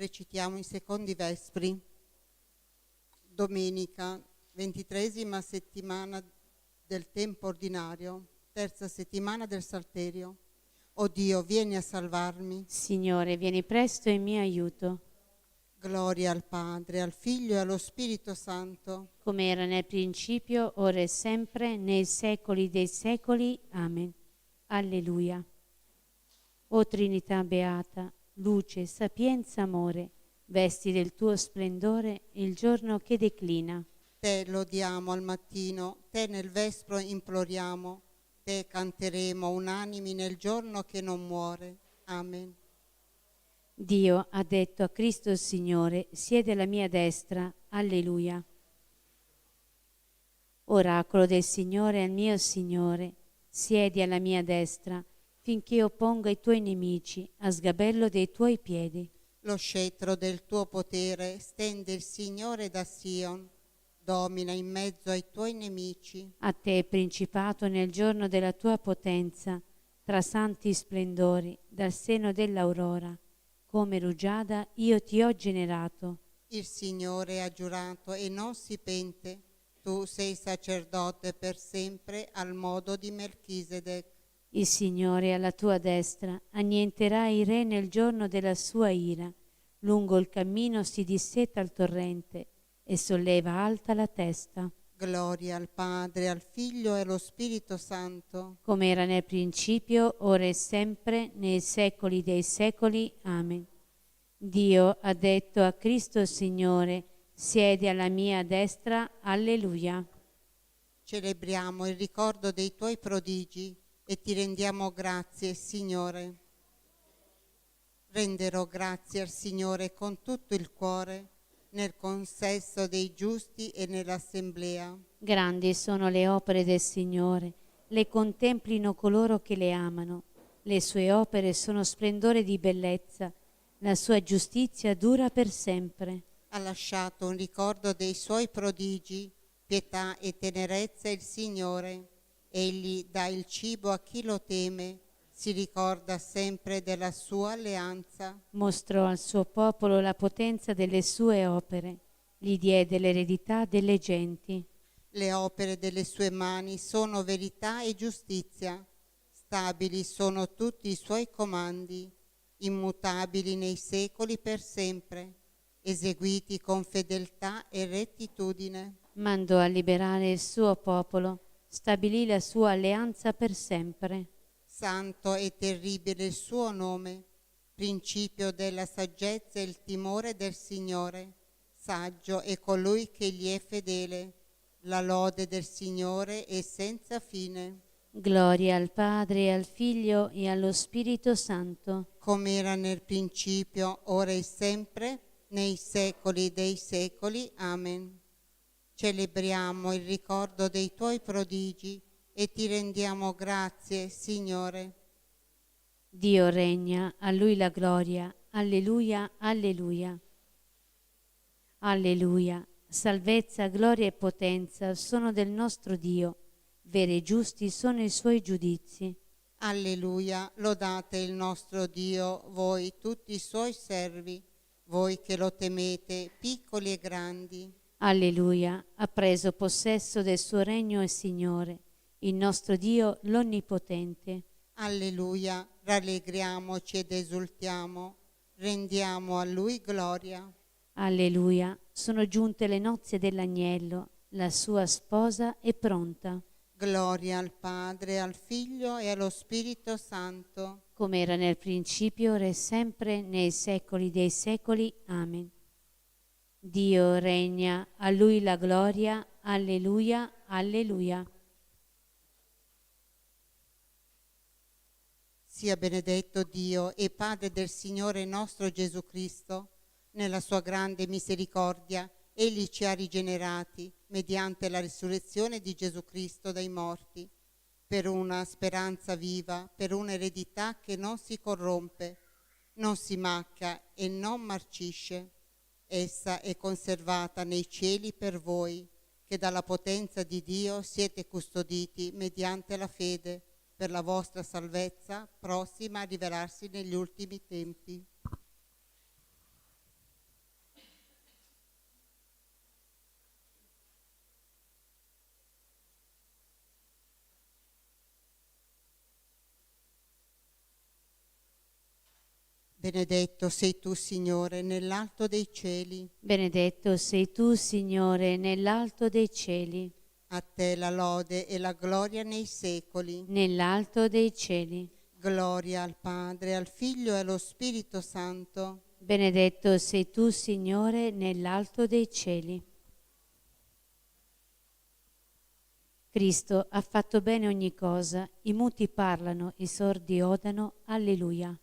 Recitiamo i secondi vespri. Domenica, 23ª settimana del tempo ordinario, terza settimana del Salterio. O Dio, vieni a salvarmi. Signore, vieni presto in mio aiuto. Gloria al Padre, al Figlio e allo Spirito Santo. Come era nel principio, ora e sempre, nei secoli dei secoli. Amen. Alleluia. O Trinità beata, luce, sapienza, amore, vesti del tuo splendore il giorno che declina. Te lodiamo al mattino, te nel vespro imploriamo, te canteremo unanimi nel giorno che non muore. Amen. Dio ha detto a Cristo il Signore, siede alla mia destra. Alleluia. Oracolo del Signore al mio Signore, siedi alla mia destra, finché opponga i tuoi nemici a sgabello dei tuoi piedi. Lo scettro del tuo potere stende il Signore da Sion, domina in mezzo ai tuoi nemici. A te, principato, nel giorno della tua potenza, tra santi splendori, dal seno dell'aurora, come rugiada io ti ho generato. Il Signore ha giurato e non si pente, tu sei sacerdote per sempre al modo di Melchisedec. Il Signore alla tua destra annienterà i re nel giorno della sua ira. Lungo il cammino si disseta il torrente e solleva alta la testa. Gloria al Padre, al Figlio e allo Spirito Santo. Come era nel principio, ora e sempre, nei secoli dei secoli. Amen. Dio ha detto a Cristo Signore, siedi alla mia destra. Alleluia. Celebriamo il ricordo dei tuoi prodigi e ti rendiamo grazie, Signore. Renderò grazie al Signore con tutto il cuore, nel consesso dei giusti e nell'assemblea. Grandi sono le opere del Signore, le contemplino coloro che le amano. Le sue opere sono splendore di bellezza, la sua giustizia dura per sempre. Ha lasciato un ricordo dei suoi prodigi, pietà e tenerezza il Signore. Egli dà il cibo a chi lo teme, si ricorda sempre della sua alleanza. Mostrò al suo popolo la potenza delle sue opere, gli diede l'eredità delle genti. Le opere delle sue mani sono verità e giustizia, stabili sono tutti i suoi comandi, immutabili nei secoli per sempre, eseguiti con fedeltà e rettitudine. Mandò a liberare il suo popolo, stabilì la sua alleanza per sempre. Santo e terribile il suo nome, principio della saggezza e il timore del Signore. Saggio è colui che gli è fedele. La lode del Signore è senza fine. Gloria al Padre, e al Figlio e allo Spirito Santo. Come era nel principio, ora e sempre, nei secoli dei secoli. Amen. Celebriamo il ricordo dei tuoi prodigi e ti rendiamo grazie, Signore. Dio regna, a Lui la gloria. Alleluia, alleluia. Alleluia. Salvezza, gloria e potenza sono del nostro Dio. Veri e giusti sono i suoi giudizi. Alleluia, lodate il nostro Dio, voi tutti i suoi servi, voi che lo temete, piccoli e grandi. Alleluia. Ha preso possesso del suo regno il Signore, il nostro Dio l'Onnipotente. Alleluia, rallegriamoci ed esultiamo, rendiamo a Lui gloria. Alleluia. Sono giunte le nozze dell'agnello, la sua sposa è pronta. Gloria al Padre, al Figlio e allo Spirito Santo. Come era nel principio, ora e sempre, nei secoli dei secoli. Amen. Dio regna, a Lui la gloria. Alleluia, alleluia. Sia benedetto Dio e Padre del Signore nostro Gesù Cristo, nella sua grande misericordia, Egli ci ha rigenerati mediante la risurrezione di Gesù Cristo dai morti, per una speranza viva, per un'eredità che non si corrompe, non si macchia e non marcisce. Essa è conservata nei cieli per voi, che dalla potenza di Dio siete custoditi mediante la fede, per la vostra salvezza prossima a rivelarsi negli ultimi tempi. Benedetto sei tu, Signore, nell'alto dei cieli. Benedetto sei tu, Signore, nell'alto dei cieli. A te la lode e la gloria nei secoli. Nell'alto dei cieli. Gloria al Padre, al Figlio e allo Spirito Santo. Benedetto sei tu, Signore, nell'alto dei cieli. Cristo ha fatto bene ogni cosa, i muti parlano, i sordi odano, alleluia.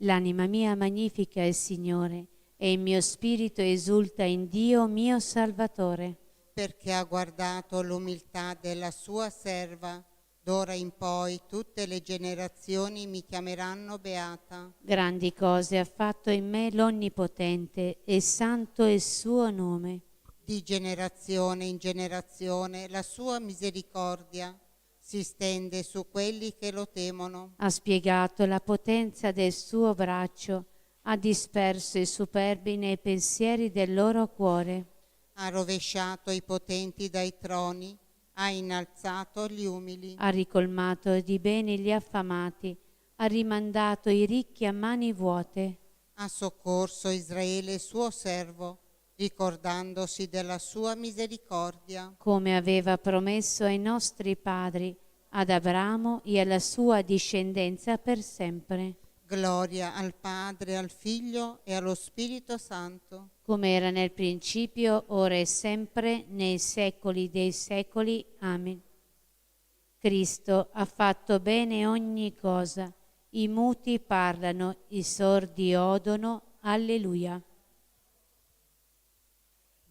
L'anima mia magnifica il Signore, e il mio spirito esulta in Dio mio Salvatore. Perché ha guardato l'umiltà della sua serva, d'ora in poi tutte le generazioni mi chiameranno beata. Grandi cose ha fatto in me l'Onnipotente, e santo è il suo nome. Di generazione in generazione la sua misericordia si stende su quelli che lo temono. Ha spiegato la potenza del suo braccio, ha disperso i superbi nei pensieri del loro cuore. Ha rovesciato i potenti dai troni, ha innalzato gli umili. Ha ricolmato di beni gli affamati, ha rimandato i ricchi a mani vuote. Ha soccorso Israele suo servo, ricordandosi della sua misericordia. Come aveva promesso ai nostri padri, ad Abramo e alla sua discendenza per sempre. Gloria al Padre, al Figlio e allo Spirito Santo. Come era nel principio, ora e sempre, nei secoli dei secoli. Amen. Cristo ha fatto bene ogni cosa, i muti parlano, i sordi odono. Alleluia.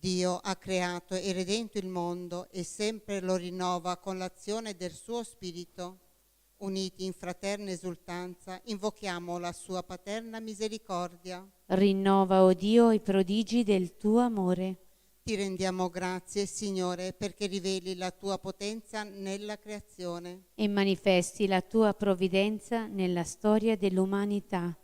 Dio ha creato e redento il mondo e sempre lo rinnova con l'azione del suo Spirito. Uniti in fraterna esultanza, invochiamo la sua paterna misericordia. Rinnova, o Dio, i prodigi del tuo amore. Ti rendiamo grazie, Signore, perché riveli la tua potenza nella creazione. E manifesti la tua provvidenza nella storia dell'umanità.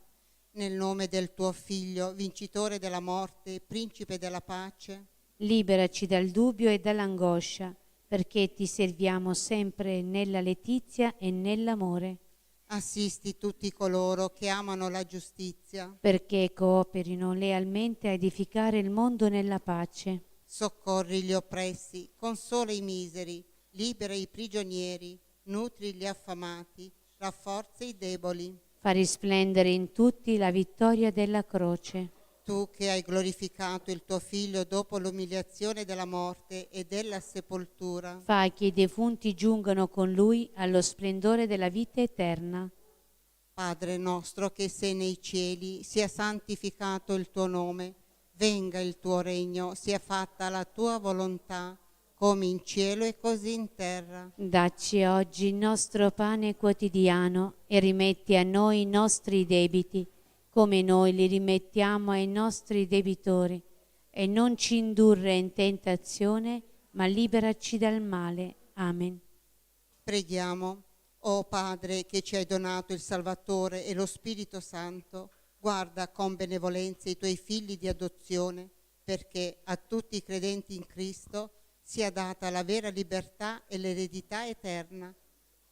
Nel nome del tuo Figlio, vincitore della morte, principe della pace, Liberaci dal dubbio e dall'angoscia, perché ti serviamo sempre nella letizia e nell'amore. assisti tutti coloro che amano la giustizia, Perché cooperino lealmente a edificare il mondo nella pace. soccorri gli oppressi, consola i miseri, libera i prigionieri, nutri gli affamati, rafforza i deboli. Fa risplendere in tutti la vittoria della croce. Tu che hai glorificato il tuo Figlio dopo l'umiliazione della morte e della sepoltura, Fa che i defunti giungano con lui allo splendore della vita eterna. Padre nostro che sei nei cieli, sia santificato il tuo nome, venga il tuo regno, sia fatta la tua volontà, come in cielo e così in terra. Dacci oggi il nostro pane quotidiano e rimetti a noi i nostri debiti, come noi li rimettiamo ai nostri debitori, e non ci indurre in tentazione, ma liberaci dal male. Amen. Preghiamo. O Padre che ci hai donato il Salvatore e lo Spirito Santo, guarda con benevolenza i tuoi figli di adozione, perché a tutti i credenti in Cristo sia data la vera libertà e l'eredità eterna.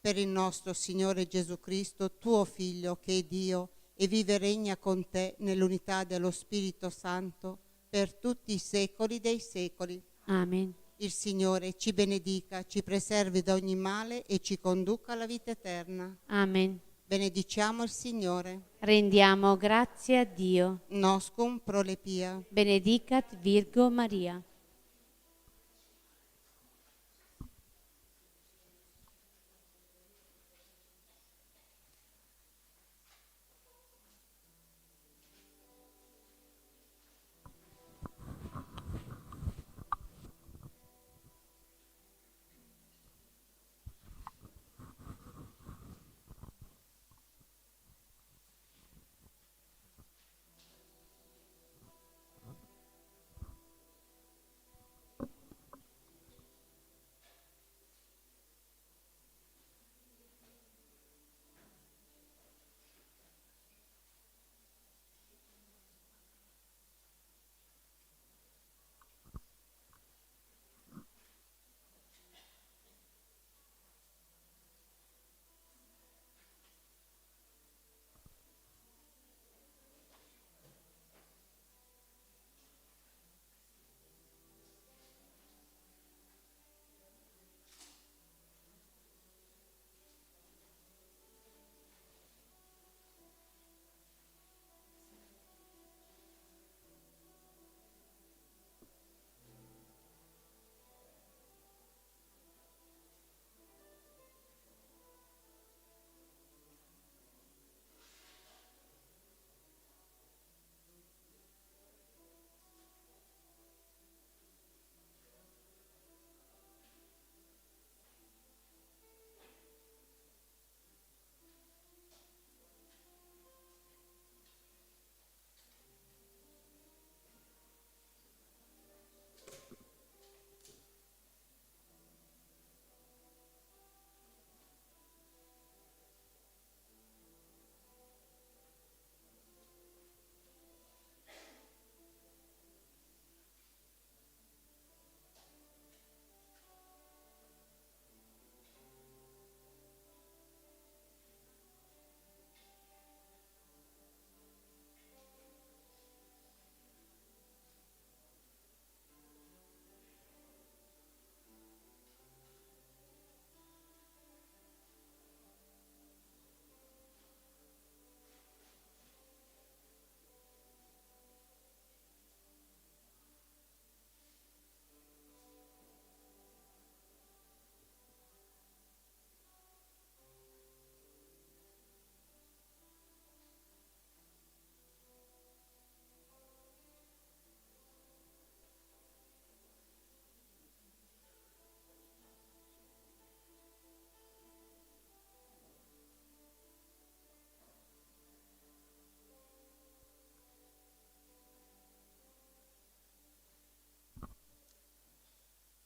Per il nostro Signore Gesù Cristo, tuo Figlio, che è Dio e vive e regna con te nell'unità dello Spirito Santo, per tutti i secoli dei secoli. Amen. Il Signore ci benedica, ci preservi da ogni male e ci conduca alla vita eterna. Amen. Benediciamo il Signore. Rendiamo grazie a Dio. Noscum prolepia. Benedicat Virgo Maria.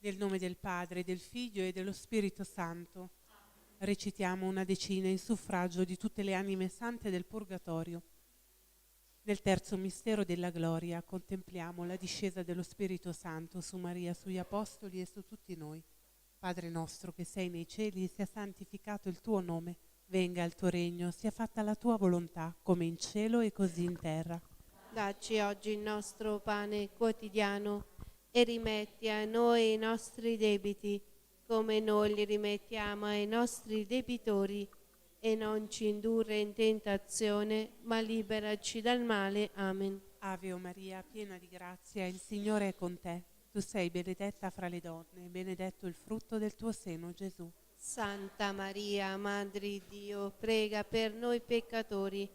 Nel nome del Padre, del Figlio e dello Spirito Santo. Recitiamo una decina in suffragio di tutte le anime sante del Purgatorio. Nel terzo mistero della gloria contempliamo la discesa dello Spirito Santo su Maria, sugli Apostoli e su tutti noi. Padre nostro che sei nei cieli, sia santificato il tuo nome, venga il tuo regno, sia fatta la tua volontà, come in cielo e così in terra. Dacci oggi il nostro pane quotidiano e rimetti a noi i nostri debiti, come noi li rimettiamo ai nostri debitori, e non ci indurre in tentazione, ma liberaci dal male. Amen. Ave o Maria, piena di grazia, il Signore è con te. Tu sei benedetta fra le donne, e benedetto il frutto del tuo seno, Gesù. Santa Maria, Madre di Dio, prega per noi peccatori,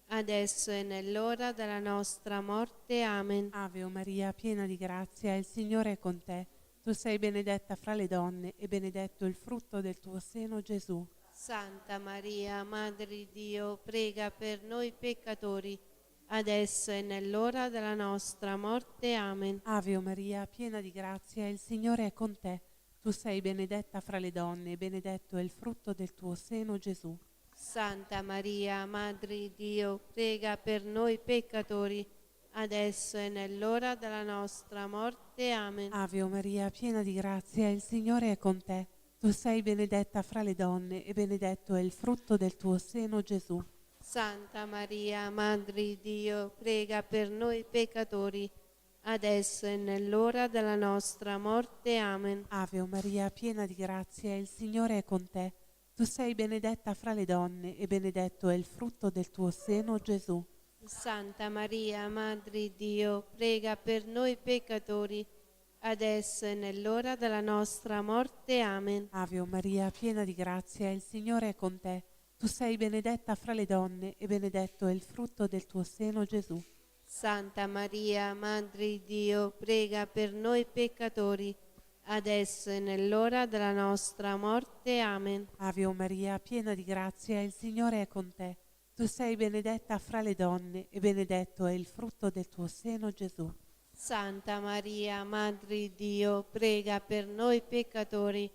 adesso e nell'ora della nostra morte. Amen. Ave o Maria, piena di grazia, il Signore è con te. Tu sei benedetta fra le donne, e benedetto il frutto del tuo seno, Gesù. Santa Maria, Madre di Dio, prega per noi peccatori, adesso e nell'ora della nostra morte. Amen. Ave o Maria, piena di grazia, il Signore è con te. Tu sei benedetta fra le donne, e benedetto è il frutto del tuo seno, Gesù. Santa Maria, Madre di Dio, prega per noi peccatori, adesso e nell'ora della nostra morte. Amen. Ave o Maria, piena di grazia, il Signore è con te. Tu sei benedetta fra le donne, e benedetto è il frutto del tuo seno, Gesù. Santa Maria, Madre di Dio, prega per noi peccatori, adesso e nell'ora della nostra morte. Amen. Ave o Maria, piena di grazia, il Signore è con te. Tu sei benedetta fra le donne, e benedetto è il frutto del tuo seno, Gesù. Santa Maria, Madre di Dio, prega per noi peccatori, adesso e nell'ora della nostra morte. Amen. Ave o Maria, piena di grazia, il Signore è con te. Tu sei benedetta fra le donne, e benedetto è il frutto del tuo seno, Gesù. Santa Maria, Madre di Dio, prega per noi peccatori, adesso e nell'ora della nostra morte. Amen. Ave o Maria, piena di grazia, il Signore è con te. Tu sei benedetta fra le donne, e benedetto è il frutto del tuo seno, Gesù. Santa Maria, Madre di Dio, prega per noi peccatori,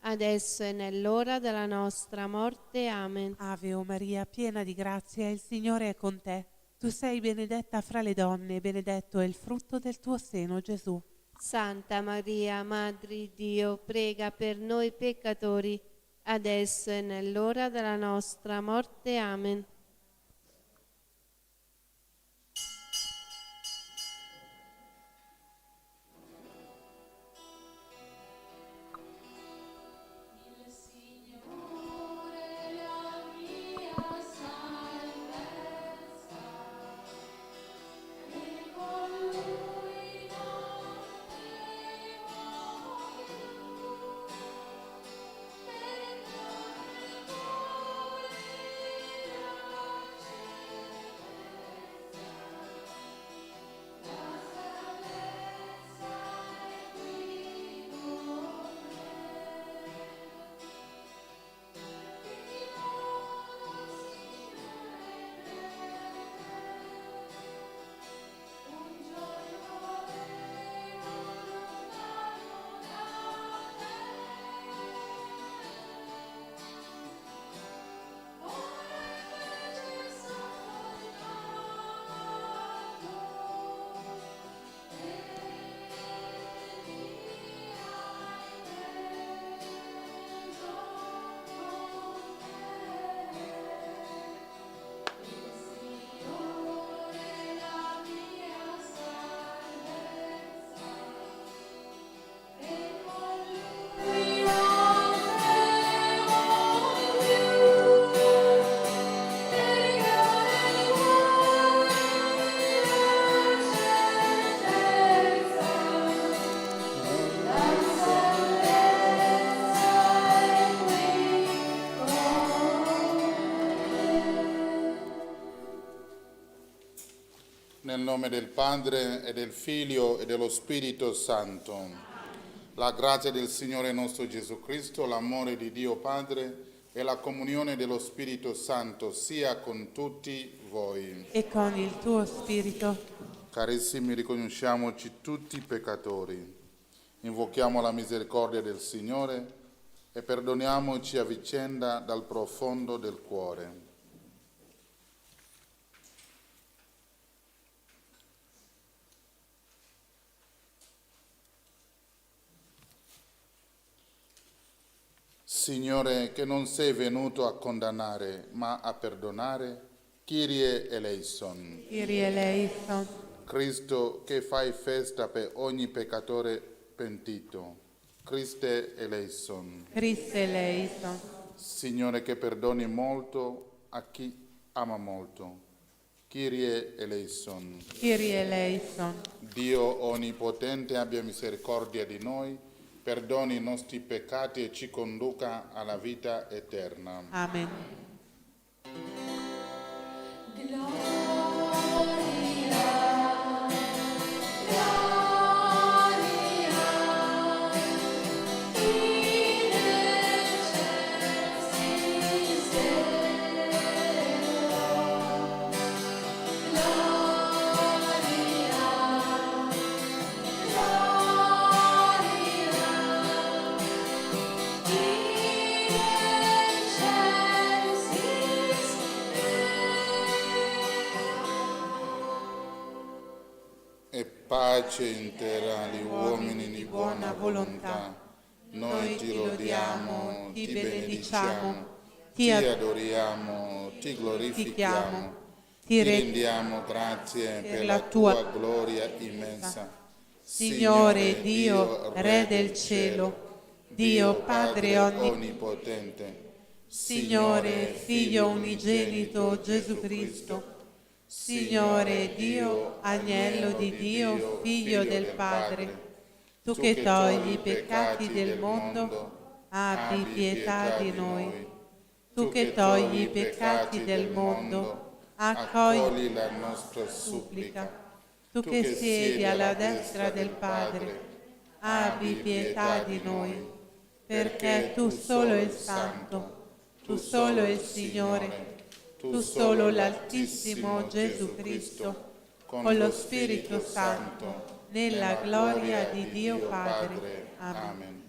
adesso e nell'ora della nostra morte. Amen. Ave o Maria, piena di grazia, il Signore è con te. Tu sei benedetta fra le donne, e benedetto è il frutto del tuo seno, Gesù. Santa Maria, Madre di Dio, prega per noi peccatori, adesso e nell'ora della nostra morte. Amen. Nel nome del Padre e del Figlio e dello Spirito Santo. La grazia del Signore nostro Gesù Cristo, l'amore di Dio Padre e la comunione dello Spirito Santo sia con tutti voi. E con il tuo spirito. Carissimi, riconosciamoci tutti peccatori Invochiamo la misericordia del Signore e perdoniamoci a vicenda dal profondo del cuore. Signore, che non sei venuto a condannare, ma a perdonare, Kyrie eleison. Kyrie eleison. Cristo, che fai festa per ogni peccatore pentito, Christe eleison. Christe eleison. Signore, che perdoni molto a chi ama molto, Kyrie eleison. Kyrie eleison. Dio onnipotente abbia misericordia di noi, perdoni i nostri peccati e ci conduca alla vita eterna. Amen. Pace intera agli uomini di buona volontà. Noi ti lodiamo, ti benediciamo, ti adoriamo, ti glorifichiamo, ti rendiamo grazie per la tua gloria immensa. Signore Dio, Re del cielo, Dio Padre onnipotente, Signore Figlio unigenito Gesù Cristo, Signore Dio, Agnello di Dio, Figlio del Padre, tu che togli i peccati del mondo, abbi pietà di noi. Tu che togli i peccati del mondo, accogli la nostra supplica. Tu che siedi alla destra del Padre, abbi pietà di noi, perché tu solo il Santo, tu solo il Signore, tu solo l'Altissimo Gesù Cristo, con lo Spirito Santo, nella gloria di Dio Padre. Amen.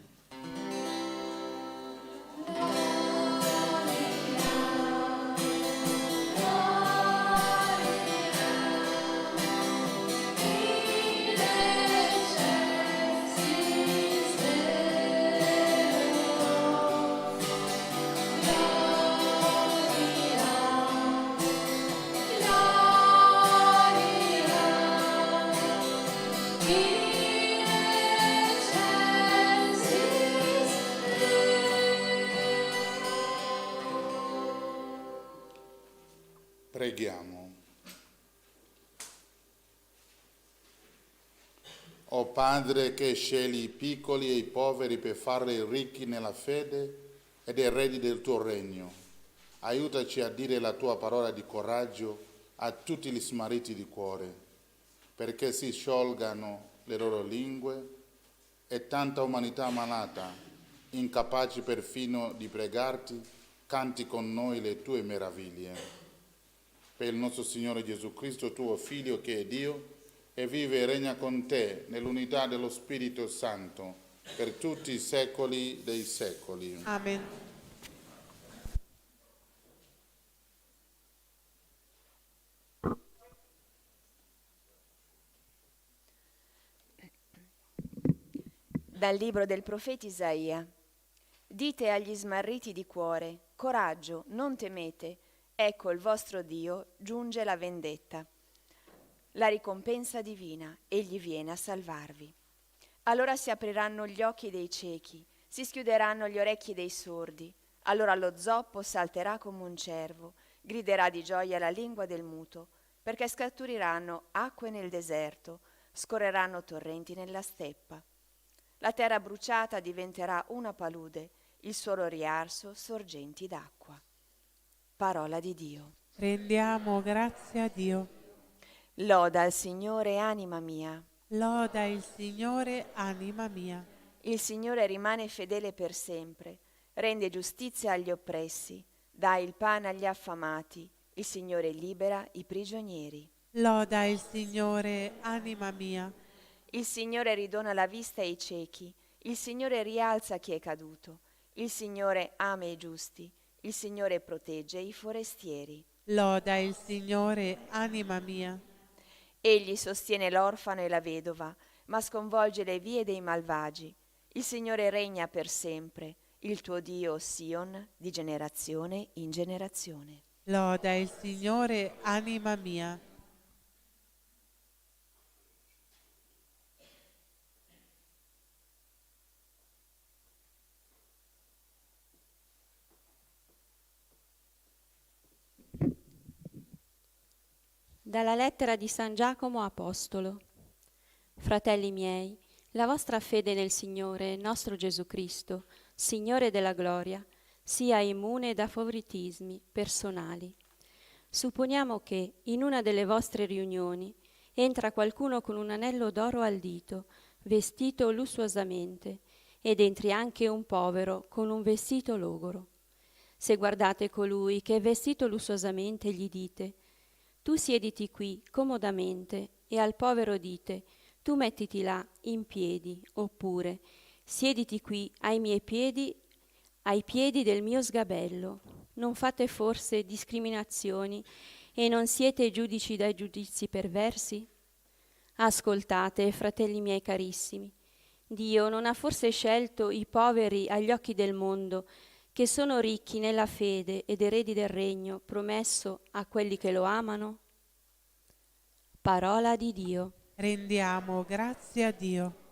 Preghiamo. O Padre che scegli i piccoli e i poveri per farli ricchi nella fede ed eredi del tuo regno, aiutaci a dire la tua parola di coraggio a tutti gli smarriti di cuore, perché si sciolgano le loro lingue e tanta umanità malata, incapaci perfino di pregarti, canti con noi le tue meraviglie. Per il nostro Signore Gesù Cristo, tuo Figlio, che è Dio, e vive e regna con te nell'unità dello Spirito Santo, per tutti i secoli dei secoli. Amen. Dal libro del profeta Isaia. Dite agli smarriti di cuore, coraggio, non temete, ecco il vostro Dio, giunge la vendetta. La ricompensa divina, egli viene a salvarvi. Allora si apriranno gli occhi dei ciechi, si schiuderanno gli orecchi dei sordi. Allora lo zoppo salterà come un cervo, griderà di gioia la lingua del muto, perché scaturiranno acque nel deserto, scorreranno torrenti nella steppa. La terra bruciata diventerà una palude, il suolo riarso sorgenti d'acqua. Parola di Dio. Rendiamo grazie a Dio. Loda al Signore, anima mia. Loda il Signore, anima mia. Il Signore rimane fedele per sempre, rende giustizia agli oppressi, dà il pane agli affamati, il Signore libera i prigionieri. Loda il Signore, anima mia. Il Signore ridona la vista ai ciechi, il Signore rialza chi è caduto, il Signore ama i giusti, il Signore protegge i forestieri. Loda il Signore, anima mia. Egli sostiene l'orfano e la vedova, ma sconvolge le vie dei malvagi. Il Signore regna per sempre, il tuo Dio Sion, di generazione in generazione. Loda il Signore, anima mia. Dalla lettera di San Giacomo Apostolo. Fratelli miei, la vostra fede nel Signore, nostro Gesù Cristo, Signore della gloria, sia immune da favoritismi personali. Supponiamo che in una delle vostre riunioni entra qualcuno con un anello d'oro al dito, vestito lussuosamente, ed entri anche un povero con un vestito logoro. Se guardate colui che è vestito lussuosamente, gli dite: tu siediti qui comodamente, e al povero dite: tu mettiti là in piedi, oppure siediti qui ai miei piedi, ai piedi del mio sgabello. Non fate forse discriminazioni e non siete giudici dai giudizi perversi? Ascoltate, fratelli miei carissimi, Dio non ha forse scelto i poveri agli occhi del mondo, che sono ricchi nella fede ed eredi del regno promesso a quelli che lo amano? Parola di Dio. Rendiamo grazie a Dio.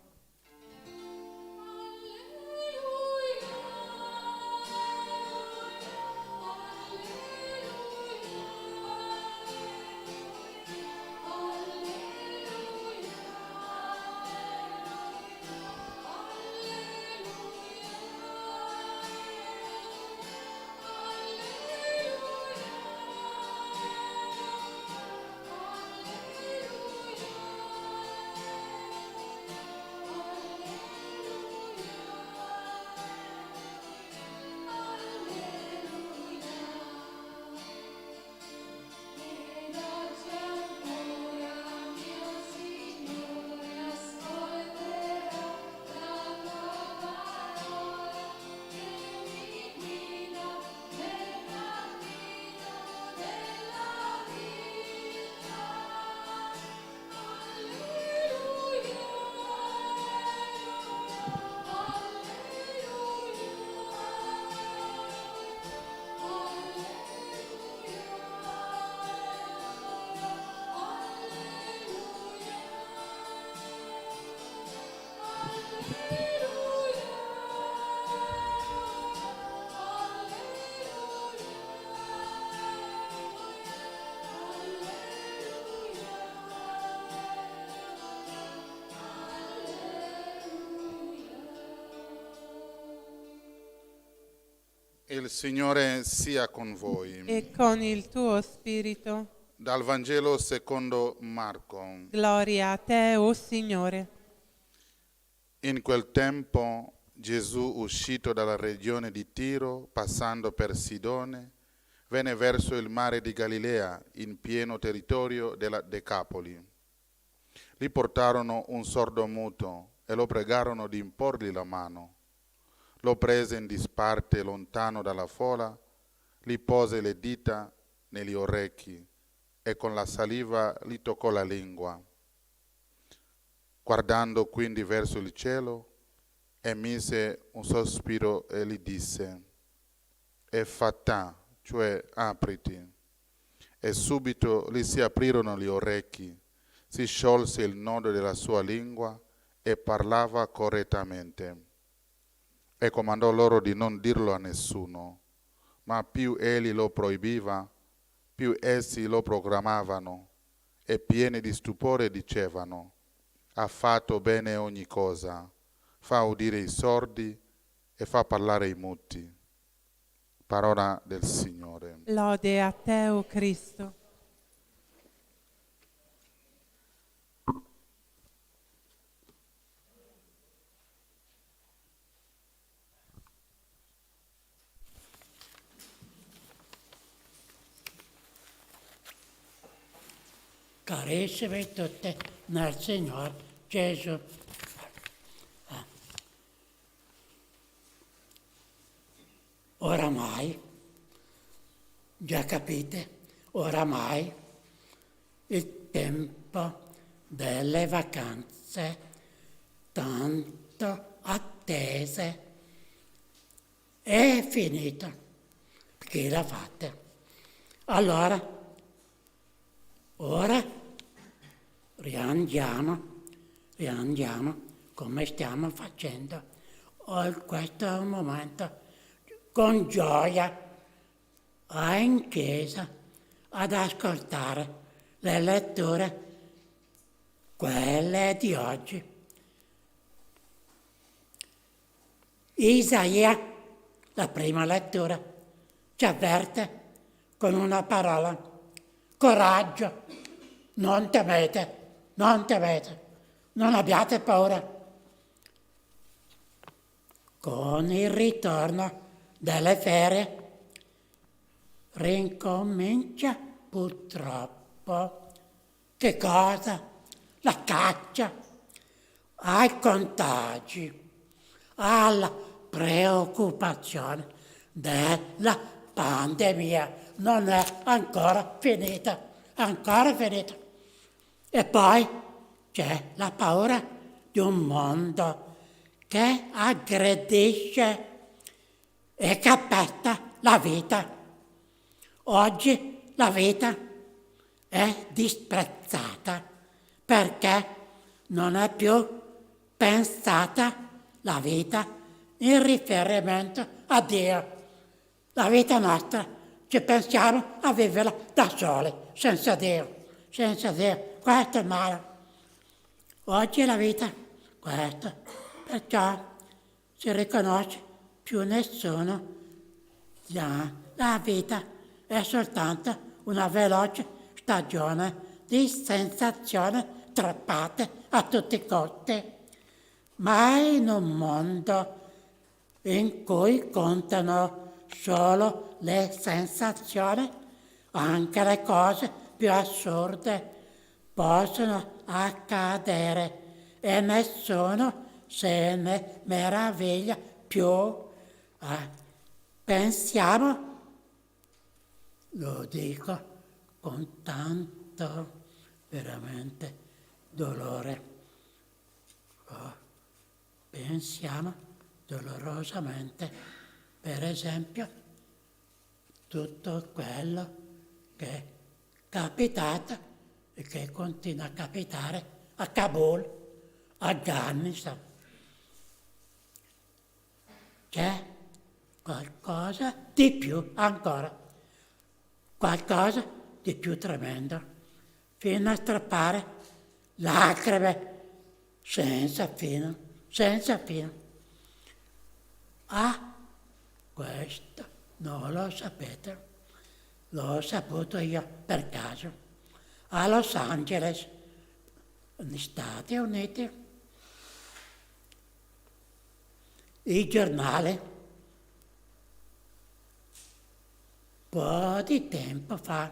Il Signore sia con voi. E con il tuo spirito. Dal Vangelo secondo Marco. Gloria a te, o Signore. In quel tempo Gesù, uscito dalla regione di Tiro, passando per Sidone, venne verso il mare di Galilea, in pieno territorio della Decapoli. Lì portarono un sordomuto e lo pregarono di imporgli la mano. Lo prese in disparte lontano dalla folla, gli pose le dita negli orecchi e con la saliva gli toccò la lingua. Guardando quindi verso il cielo, emise un sospiro e gli disse: Effatà, cioè apriti. E subito gli si aprirono gli orecchi, si sciolse il nodo della sua lingua e parlava correttamente. E comandò loro di non dirlo a nessuno, ma più egli lo proibiva, più essi lo proclamavano, e pieni di stupore dicevano: ha fatto bene ogni cosa, fa udire i sordi e fa parlare i muti. Parola del Signore. Lode a te, o Cristo. Carissimi tutti nel Signore Gesù. Oramai, già capite, oramai il tempo delle vacanze tanto attese è finito. Che la fate? Allora, ora riandiamo come stiamo facendo in questo momento con gioia in chiesa ad ascoltare le letture, quelle di oggi. Isaia, la prima lettura, ci avverte con una parola: coraggio, non temete, non abbiate paura. Con il ritorno delle ferie rincomincia purtroppo che cosa? La caccia ai contagi, alla preoccupazione della pandemia. Non è ancora finita. E poi c'è la paura di un mondo che aggredisce e che appetta la vita. Oggi la vita è disprezzata perché non è più pensata la vita in riferimento a Dio. La vita nostra ci pensiamo a viverla da soli, senza Dio. Questo è male. Oggi è la vita questa, perciò si riconosce più nessuno. La vita è soltanto una veloce stagione di sensazioni trappate a tutti i costi, ma in un mondo in cui contano solo le sensazioni, anche le cose più assurde possono accadere e nessuno se ne meraviglia più. Pensiamo, lo dico con tanto veramente dolore, pensiamo dolorosamente, per esempio, tutto quello che è capitato e che continua a capitare a Kabul, Afghanistan. C'è qualcosa di più ancora, qualcosa di più tremendo, fino a strappare lacrime senza fine. Questo non lo sapete, l'ho saputo io per caso, a Los Angeles, negli Stati Uniti. I giornali, un po' di tempo fa,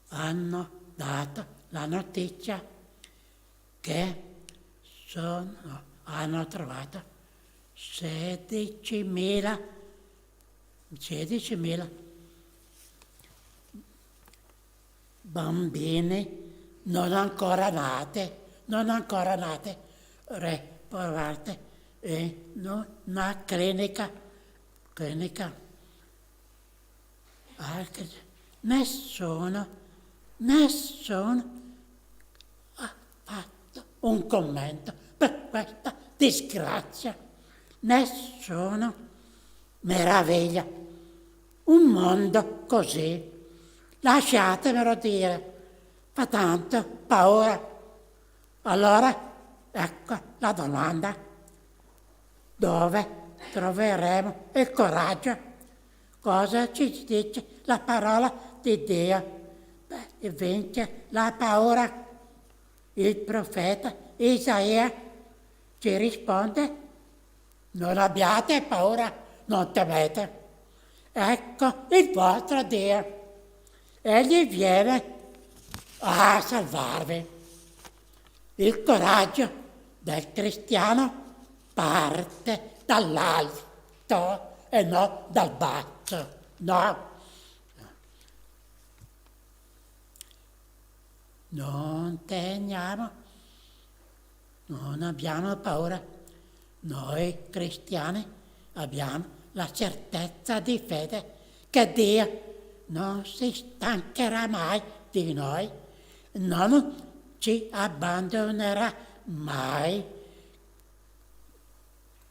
hanno dato la notizia che hanno trovato 16.000 bambini non ancora nati, ritrovati in una clinica. Nessuno ha fatto un commento per questa disgrazia. Nessuno meraviglia. Un mondo così, lasciatemelo dire, fa tanto paura. Allora, ecco la domanda: dove troveremo il coraggio? Cosa ci dice la parola di Dio? Vince la paura. Il profeta Isaia ci risponde: non abbiate paura, non temete. Ecco il vostro Dio. Egli viene a salvarvi. Il coraggio del cristiano parte dall'alto e non dal basso. No. Non temiamo, non abbiamo paura. Noi cristiani abbiamo la certezza di fede che Dio non si stancherà mai di noi, non ci abbandonerà mai.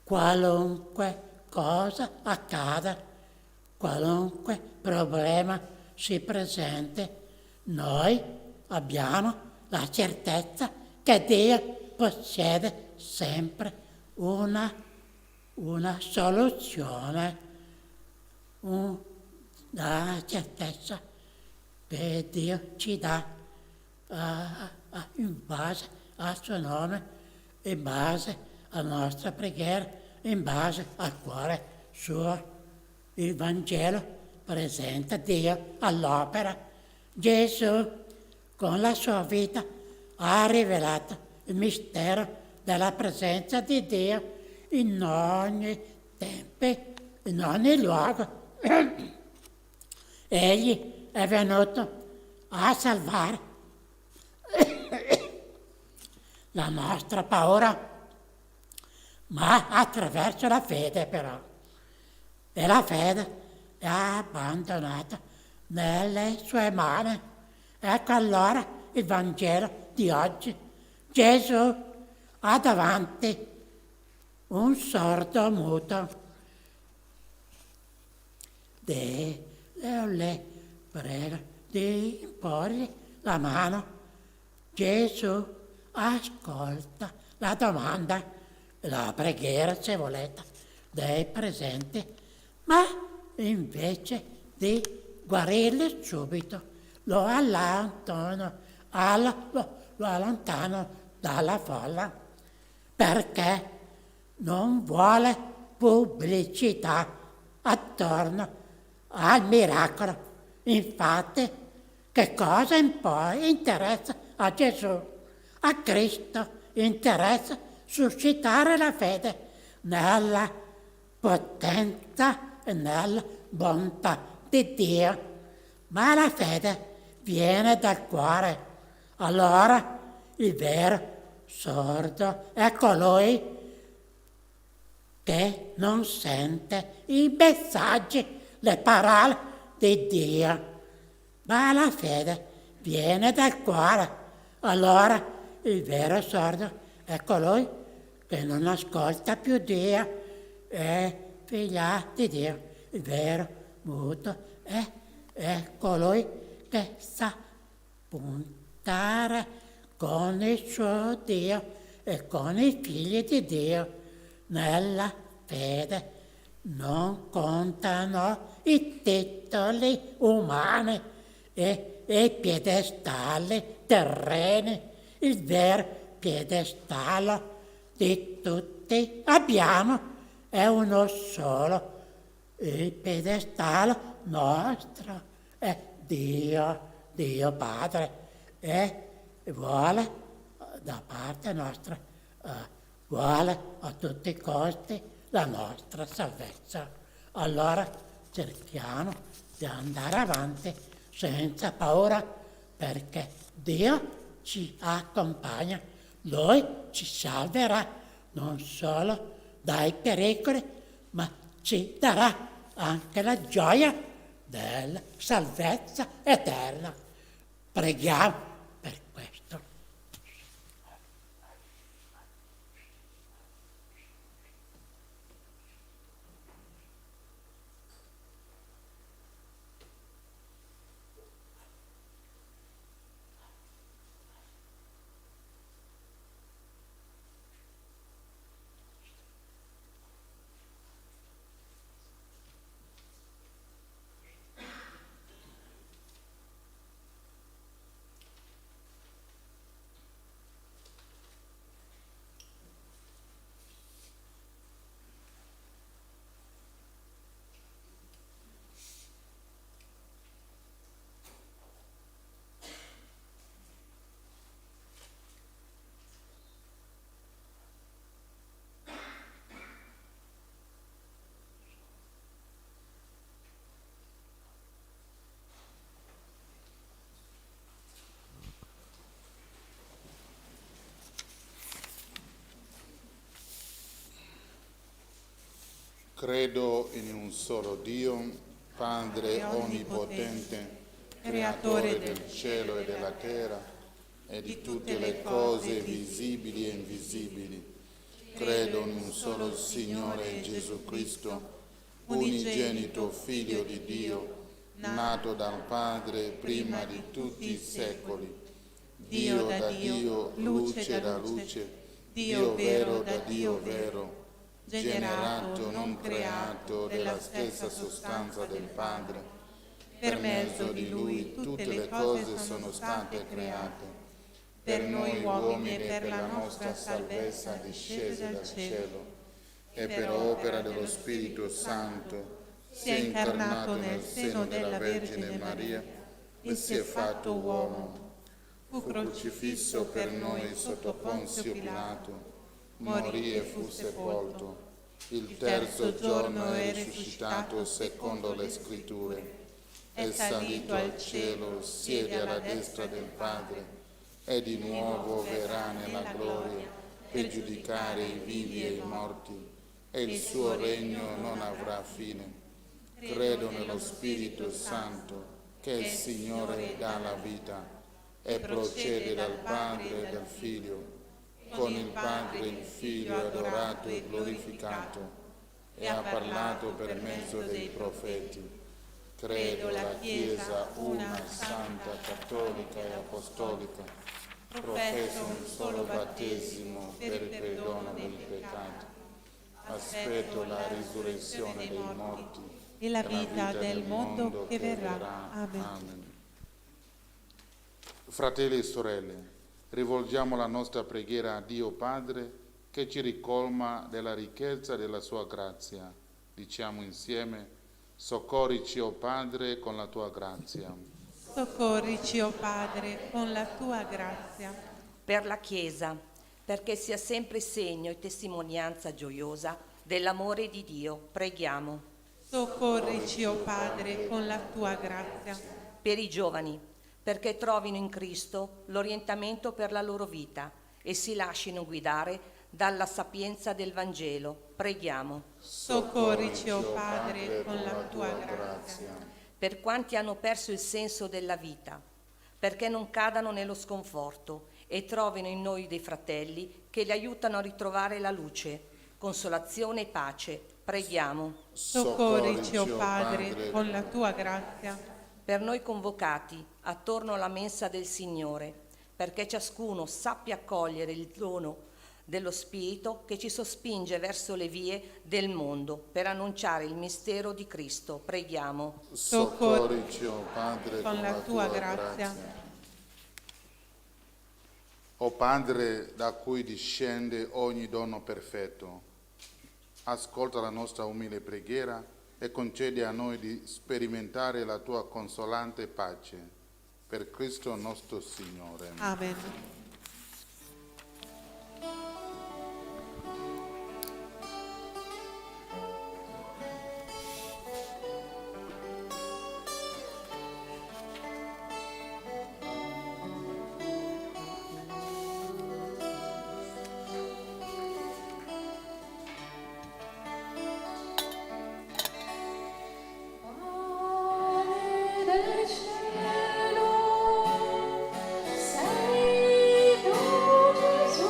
Qualunque cosa accada, qualunque problema si presenti, noi abbiamo la certezza che Dio possiede sempre una soluzione, la certezza che Dio ci dà in base al suo nome, in base alla nostra preghiera, in base al cuore suo. Il Vangelo presenta Dio all'opera. Gesù con la sua vita ha rivelato il mistero della presenza di Dio in ogni tempo, in ogni luogo. Egli è venuto a salvare la nostra paura, ma attraverso la fede però. E la fede è abbandonata nelle sue mani. Ecco allora il Vangelo di oggi. Gesù ha davanti un sordo muto. Le prego di imporgli la mano. Gesù ascolta la domanda, la preghiera se volete, dei presenti, ma invece di guarirli subito lo allontano dalla folla, perché non vuole pubblicità attorno al miracolo. Infatti, che cosa poi interessa a Gesù? A Cristo interessa suscitare la fede nella potenza e nella bontà di Dio. Ma la fede viene dal cuore. Allora il vero sordo è colui che non sente i messaggi, le parole di Dio. Ma la fede viene dal cuore. Allora il vero sordo è colui che non ascolta più Dio, è figlio di Dio. Il vero muto è colui che sa puntare con il suo Dio e con i figli di Dio nella fede. Non contano i titoli umani e i piedestalli terreni. Il vero piedestallo di tutti abbiamo è uno solo. Il piedestallo nostro è Dio Padre, e vuole da parte nostra, vuole a tutti i costi la nostra salvezza. Allora cerchiamo di andare avanti senza paura, perché Dio ci accompagna, Lui ci salverà non solo dai pericoli, ma ci darà anche la gioia della salvezza eterna. Preghiamo per questo. Credo in un solo Dio, Padre onnipotente, creatore del cielo e della terra e di tutte le cose visibili e invisibili. Credo in un solo Signore Gesù Cristo, unigenito Figlio di Dio, nato dal Padre prima di tutti i secoli, Dio da Dio, luce da luce, Dio vero da Dio vero, generato, non creato, della stessa sostanza del Padre. Per mezzo di Lui tutte le cose sono state create. Per noi uomini e per la nostra salvezza discese dal cielo, e per opera dello Spirito Santo si è incarnato nel seno della Vergine Maria e si è fatto uomo. Fu crocifisso per noi sotto Ponzio Pilato, morì e fu sepolto. Il terzo giorno è risuscitato secondo le Scritture. È salito al cielo, siede alla destra del Padre e di nuovo verrà nella gloria per giudicare i vivi e i morti, e il suo regno non avrà fine. Credo nello Spirito Santo, che il Signore dà la vita e procede dal Padre e dal Figlio. Con il Padre il Figlio è adorato e glorificato e ha parlato per mezzo dei profeti. Credo la Chiesa una, santa, cattolica e apostolica. Professo un solo battesimo per il perdono dei peccati. Aspetto la risurrezione dei morti e la vita del mondo che verrà. Amen. Amen. Fratelli e sorelle, rivolgiamo la nostra preghiera a Dio Padre che ci ricolma della ricchezza della sua grazia. Diciamo insieme: soccorrici, o Padre, con la tua grazia. Soccorrici, o Padre, con la tua grazia. Per la Chiesa, perché sia sempre segno e testimonianza gioiosa dell'amore di Dio, preghiamo. Soccorrici, o Padre, con la tua grazia. Per i giovani, perché trovino in Cristo l'orientamento per la loro vita e si lasciino guidare dalla sapienza del Vangelo, preghiamo. Soccorrici, o Padre, con la tua grazia. Per quanti hanno perso il senso della vita, perché non cadano nello sconforto e trovino in noi dei fratelli che li aiutano a ritrovare la luce, consolazione e pace, preghiamo. Soccorrici, o Padre, con la tua grazia. Per noi convocati attorno alla mensa del Signore, perché ciascuno sappia accogliere il dono dello Spirito che ci sospinge verso le vie del mondo per annunciare il mistero di Cristo. Preghiamo. Soccorrici, o Padre, con la tua grazia. O Padre da cui discende ogni dono perfetto, ascolta la nostra umile preghiera e concedi a noi di sperimentare la tua consolante pace. Per Cristo nostro Signore. Amen. Sei tu Gesù.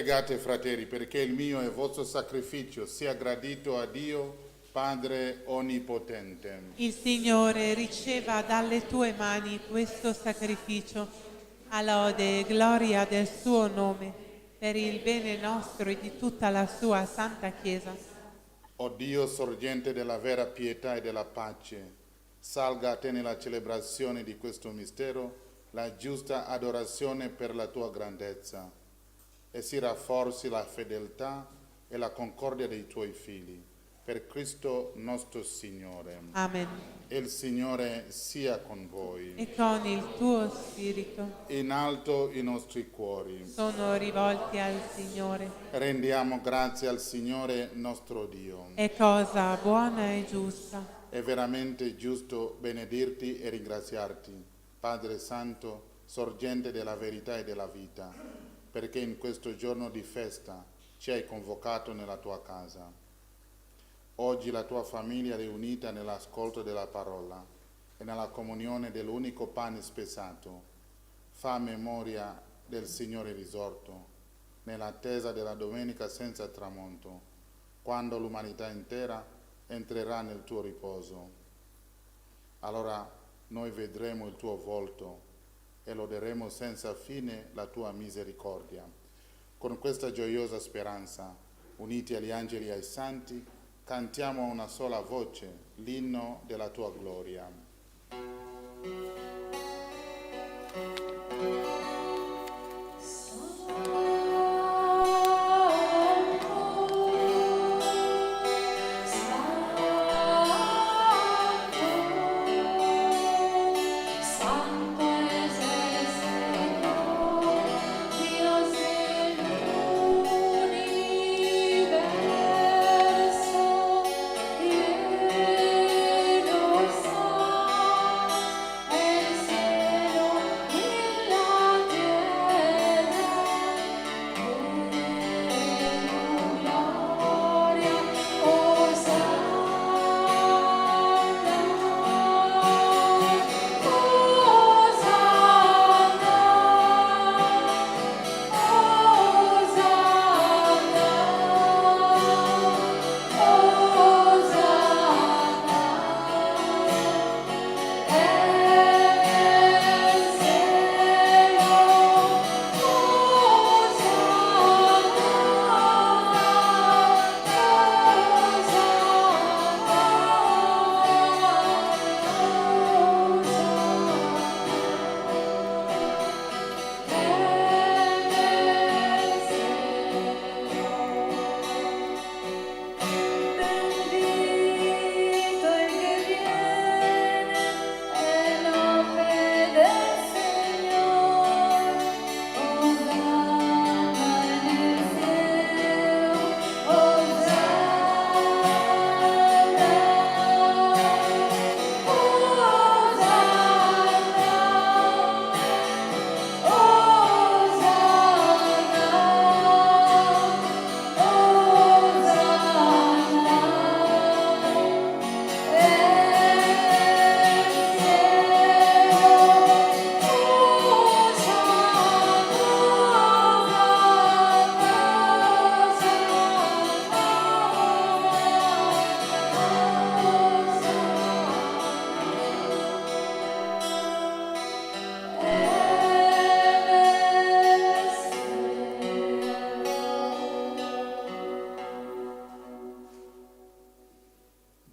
Pregate, fratelli, perché il mio e il vostro sacrificio sia gradito a Dio, Padre Onnipotente. Il Signore riceva dalle tue mani questo sacrificio, a lode e gloria del suo nome, per il bene nostro e di tutta la sua santa Chiesa. O Dio, sorgente della vera pietà e della pace, salga a te nella celebrazione di questo mistero la giusta adorazione per la tua grandezza e si rafforzi la fedeltà e la concordia dei tuoi figli. Per Cristo nostro Signore. Amen. E il Signore sia con voi. E con il tuo spirito In alto i nostri cuori. sono rivolti al Signore. Rendiamo grazie al Signore nostro Dio. È cosa buona e giusta. È veramente giusto benedirti e ringraziarti, Padre Santo, sorgente della verità e della vita, perché in questo giorno di festa ci hai convocato nella tua casa. Oggi la tua famiglia è riunita nell'ascolto della parola e nella comunione dell'unico pane spezzato. Fa memoria del Signore risorto, nell'attesa della domenica senza tramonto, quando l'umanità intera entrerà nel tuo riposo. Allora noi vedremo il tuo volto e loderemo senza fine la tua misericordia. Con questa gioiosa speranza, uniti agli angeli e ai santi, cantiamo a una sola voce l'inno della tua gloria.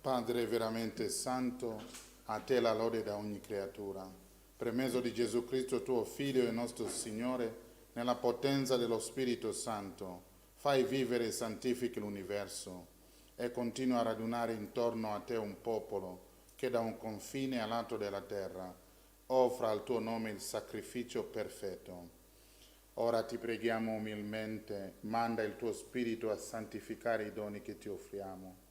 Padre veramente santo, a te la lode da ogni creatura. Per mezzo di Gesù Cristo, tuo Figlio e nostro Signore, nella potenza dello Spirito Santo, fai vivere e santifichi l'universo e continua a radunare intorno a te un popolo che da un confine all'altro della terra offra al tuo nome il sacrificio perfetto. Ora ti preghiamo umilmente, manda il tuo Spirito a santificare i doni che ti offriamo,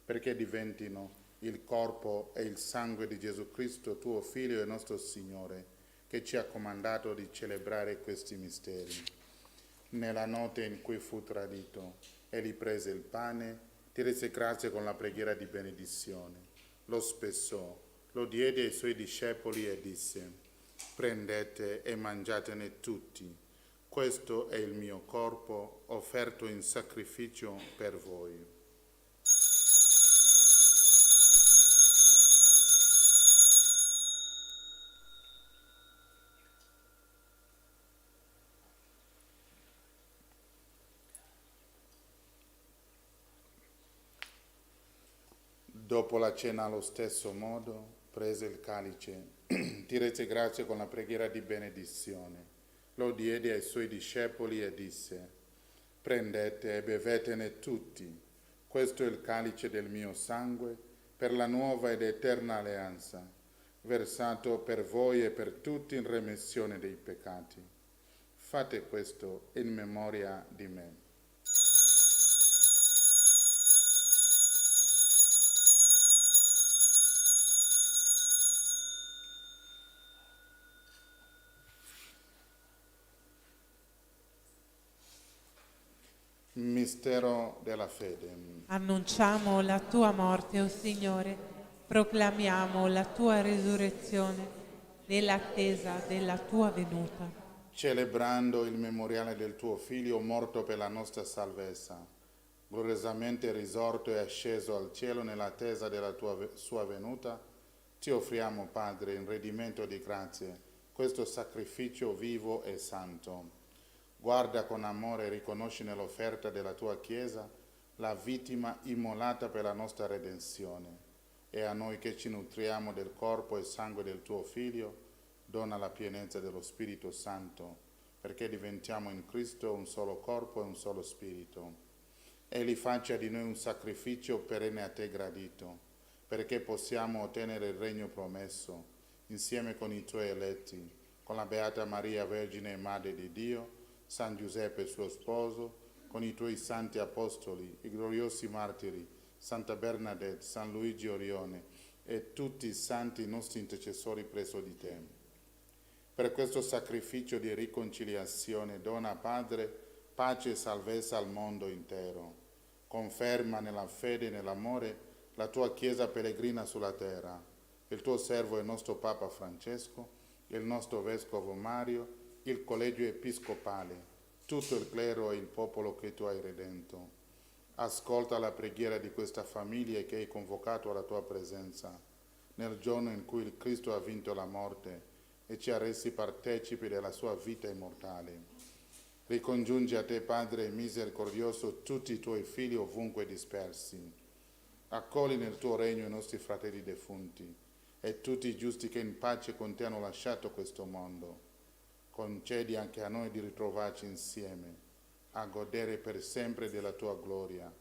perché diventino il corpo e il sangue di Gesù Cristo, tuo Figlio e nostro Signore, che ci ha comandato di celebrare questi misteri. Nella notte in cui fu tradito, egli prese il pane, ti rese grazie con la preghiera di benedizione, lo spessò, lo diede ai suoi discepoli e disse: prendete e mangiatene tutti, Questo è il mio corpo offerto in sacrificio per voi. Dopo la cena allo stesso modo prese il calice, ti rese grazie con la preghiera di benedizione, lo diede ai suoi discepoli e disse: prendete e bevetene tutti, questo è il calice del mio sangue per la nuova ed eterna alleanza, versato per voi e per tutti in remissione dei peccati. Fate questo in memoria di me. Mistero della fede. Annunciamo la tua morte, o Signore, proclamiamo la tua risurrezione nell'attesa della tua venuta. Celebrando il memoriale del tuo Figlio morto per la nostra salvezza, gloriosamente risorto e asceso al cielo nell'attesa della sua venuta, ti offriamo, Padre, in redimento di grazie, questo sacrificio vivo e santo. Guarda con amore e riconosci nell'offerta della tua Chiesa la vittima immolata per la nostra redenzione, e a noi che ci nutriamo del corpo e sangue del tuo Figlio, dona la pienezza dello Spirito Santo, perché diventiamo in Cristo un solo corpo e un solo Spirito. Egli faccia di noi un sacrificio perenne a te gradito, perché possiamo ottenere il regno promesso, insieme con i tuoi eletti, con la Beata Maria, Vergine e Madre di Dio, San Giuseppe suo sposo, con i tuoi santi apostoli, i gloriosi martiri, Santa Bernadette, San Luigi Orione e tutti i santi nostri intercessori presso di te. Per questo sacrificio di riconciliazione dona, Padre, pace e salvezza al mondo intero. Conferma nella fede e nell'amore la tua Chiesa pellegrina sulla terra, il tuo servo e il nostro Papa Francesco, il nostro Vescovo Mario, il collegio episcopale, tutto il clero e il popolo che tu hai redento. Ascolta la preghiera di questa famiglia che hai convocato alla tua presenza, nel giorno in cui il Cristo ha vinto la morte e ci ha resi partecipi della sua vita immortale. Ricongiungi a te, Padre misericordioso, tutti i tuoi figli ovunque dispersi. Accogli nel tuo regno i nostri fratelli defunti e tutti i giusti che in pace con te hanno lasciato questo mondo. Concedi anche a noi di ritrovarci insieme, a godere per sempre della tua gloria,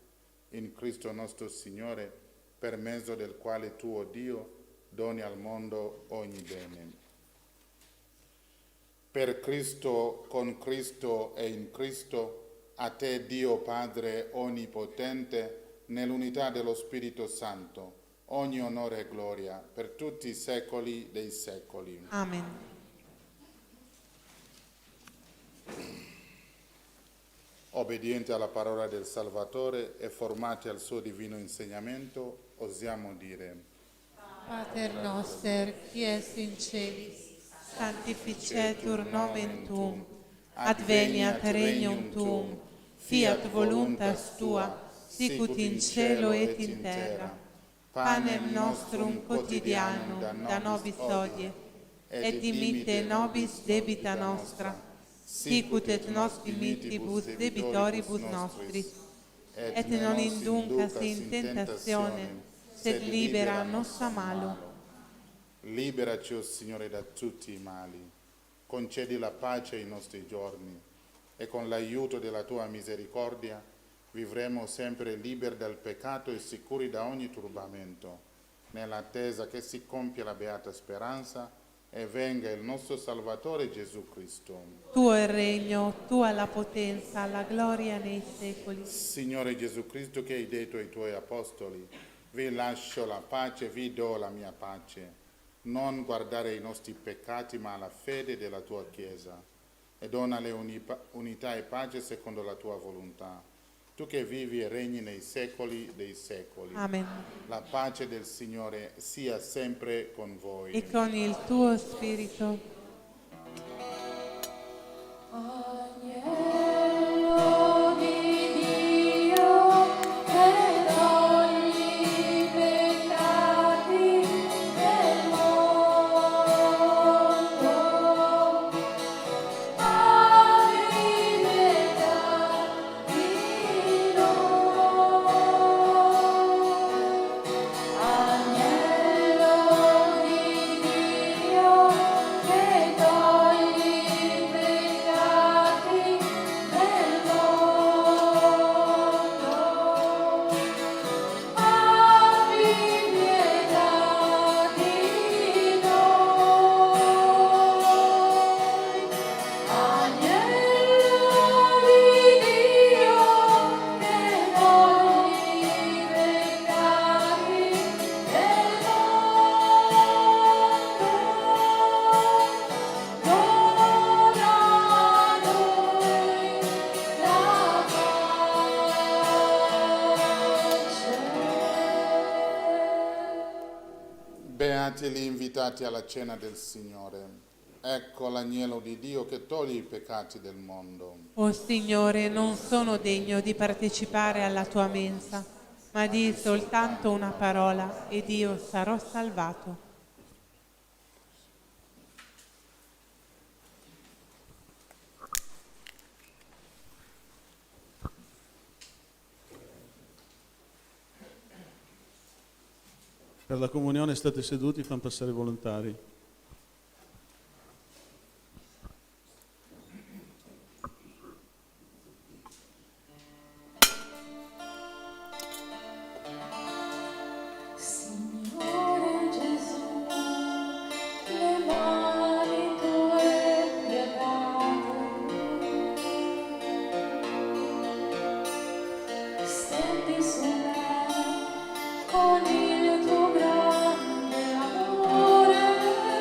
in Cristo nostro Signore, per mezzo del quale tu, o Dio, doni al mondo ogni bene. Per Cristo, con Cristo e in Cristo, a te Dio Padre Onnipotente, nell'unità dello Spirito Santo, ogni onore e gloria per tutti i secoli dei secoli. Amen. Obbedienti alla parola del Salvatore e formati al suo divino insegnamento, osiamo dire: Pater noster, qui es in celis, sanctificetur nomen tuum, adveniat regnum tuum, fiat voluntas tua, sicut in cielo et in terra. Panem nostrum quotidianum da nobis hodie, et dimitte nobis debita nostra, sicut et nos dimittivus debitoribus nostris, et non inducas in tentationem, sed libera nos a malo. Liberaci, o Signore, da tutti i mali. Concedi la pace ai nostri giorni e con l'aiuto della tua misericordia vivremo sempre liberi dal peccato e sicuri da ogni turbamento, nell'attesa che si compia la beata speranza e venga il nostro Salvatore Gesù Cristo. Tuo è il regno, tua la potenza, la gloria nei secoli. Signore Gesù Cristo, che hai detto ai tuoi apostoli: vi lascio la pace, vi do la mia pace. Non guardare i nostri peccati, ma la fede della tua Chiesa, e donale unità e pace secondo la tua volontà. Tu che vivi e regni nei secoli dei secoli. Amen. La pace del Signore sia sempre con voi. E con il tuo spirito. Ogni Beati gli invitati alla cena del Signore. Ecco l'agnello di Dio che toglie i peccati del mondo. O Signore, non sono degno di partecipare alla tua mensa, ma di soltanto una parola ed io sarò salvato. Per la comunione state seduti, fanno passare i volontari. Con il tuo grande amore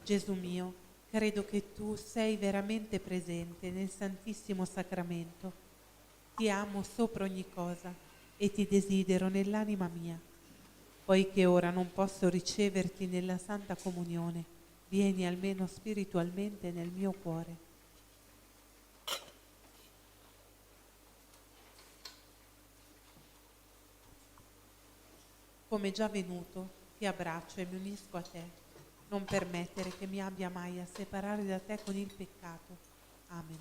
Gesù mio, credo che tu sei veramente presente nel Santissimo Sacramento. Ti amo sopra ogni cosa e ti desidero nell'anima mia. Poiché ora non posso riceverti nella Santa Comunione, vieni almeno spiritualmente nel mio cuore. Come già venuto, ti abbraccio e mi unisco a te. Non permettere che mi abbia mai a separare da te con il peccato. Amen.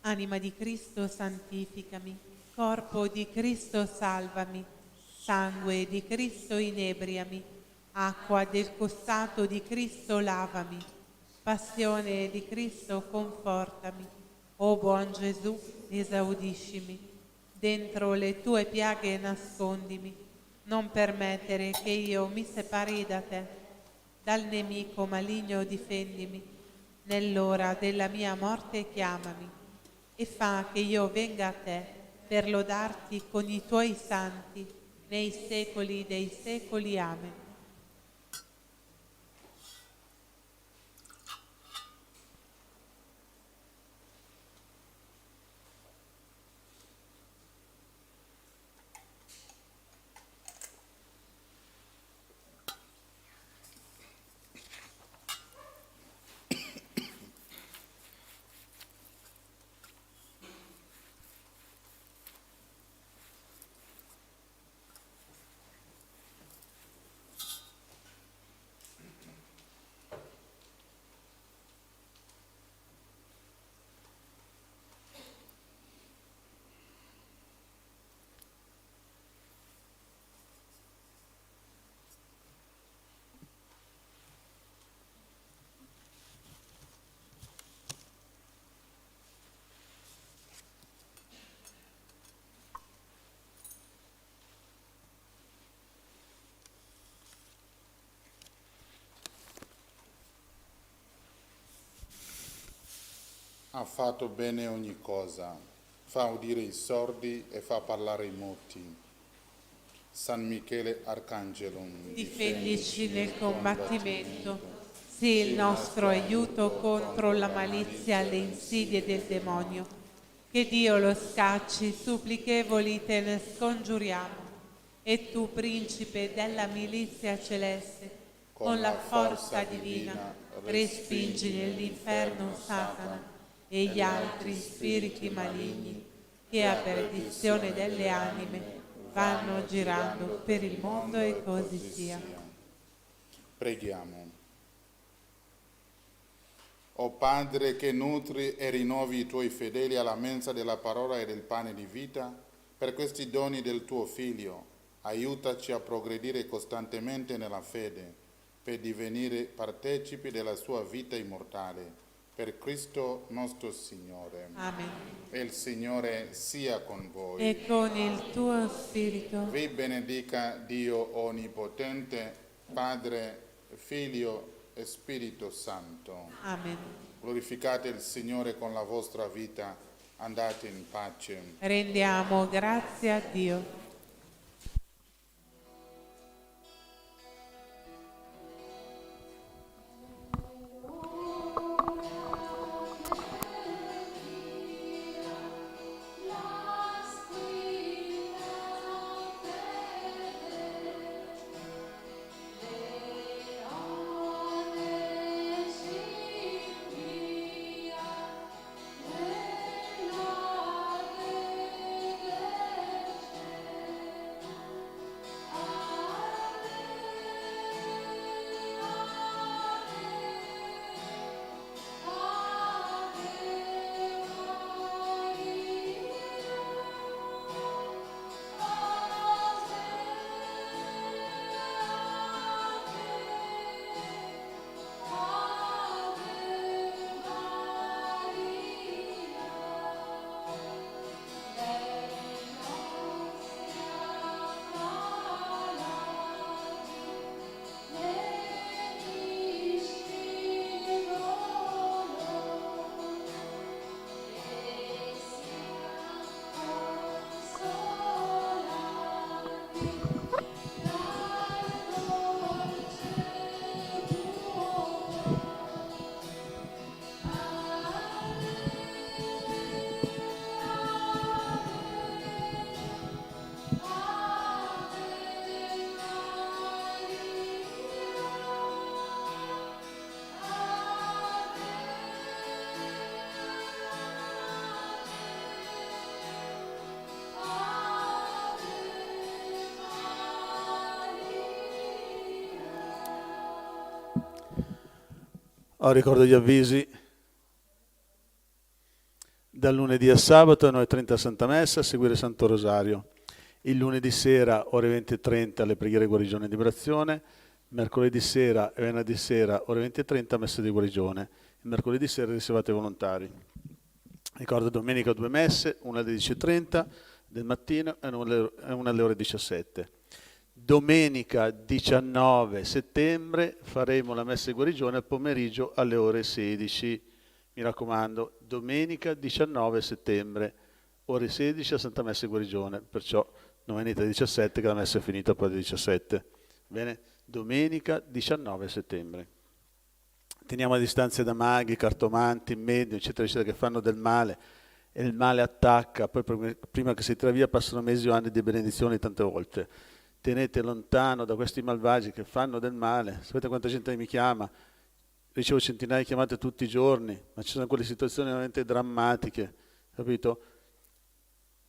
Anima di Cristo, santificami. Corpo di Cristo, salvami. Sangue di Cristo, inebriami. Acqua del costato di Cristo, lavami. Passione di Cristo, confortami. O buon Gesù, esaudiscimi. Dentro le tue piaghe nascondimi. Non permettere che io mi separi da te. Dal nemico maligno difendimi. Nell'ora della mia morte chiamami. E fa che io venga a te per lodarti con i tuoi santi nei secoli dei secoli. Amen. Ha fatto bene ogni cosa, fa udire i sordi e fa parlare i muti. San Michele Arcangelo, difendici nel combattimento, sii il nostro aiuto contro la malizia e le insidie del demonio. Che Dio lo scacci, supplichevoli te ne scongiuriamo. E tu, principe della milizia celeste, con la forza divina, respingi nell'inferno Satana e gli altri spiriti maligni che a perdizione delle anime vanno girando per il mondo, e così sia. Preghiamo. O Padre che nutri e rinnovi i tuoi fedeli alla mensa della parola e del pane di vita, per questi doni del tuo Figlio, aiutaci a progredire costantemente nella fede, per divenire partecipi della sua vita immortale. Per Cristo nostro Signore. Amen. E il Signore sia con voi. E con il tuo spirito. Vi benedica Dio Onnipotente, Padre, Figlio e Spirito Santo. Amen. Glorificate il Signore con la vostra vita, andate in pace. Rendiamo grazie a Dio. Ricordo gli avvisi. Dal lunedì al sabato alle 9:30 Santa Messa, a seguire Santo Rosario. Il lunedì sera, ore 20:30, le preghiere guarigione e liberazione. Mercoledì sera e venerdì sera, ore 20:30, messa di guarigione. Il mercoledì sera riservate ai volontari. Ricordo domenica 2 messe, una alle 10:30 del mattino e una alle ore 17. Domenica 19 settembre faremo la messa di guarigione al pomeriggio alle ore 16. Mi raccomando, domenica 19 settembre, ore 16 a Santa Messa di Guarigione, perciò non venite alle 17 che la messa è finita poi alle 17. Bene? Domenica 19 settembre. Teniamo a distanza da maghi, cartomanti, medium, eccetera, eccetera, che fanno del male e il male attacca, poi prima che si tira via passano mesi o anni di benedizioni tante volte. Tenete lontano da questi malvagi che fanno del male. Sapete quanta gente mi chiama? Ricevo centinaia di chiamate tutti i giorni, ma ci sono quelle situazioni veramente drammatiche, capito?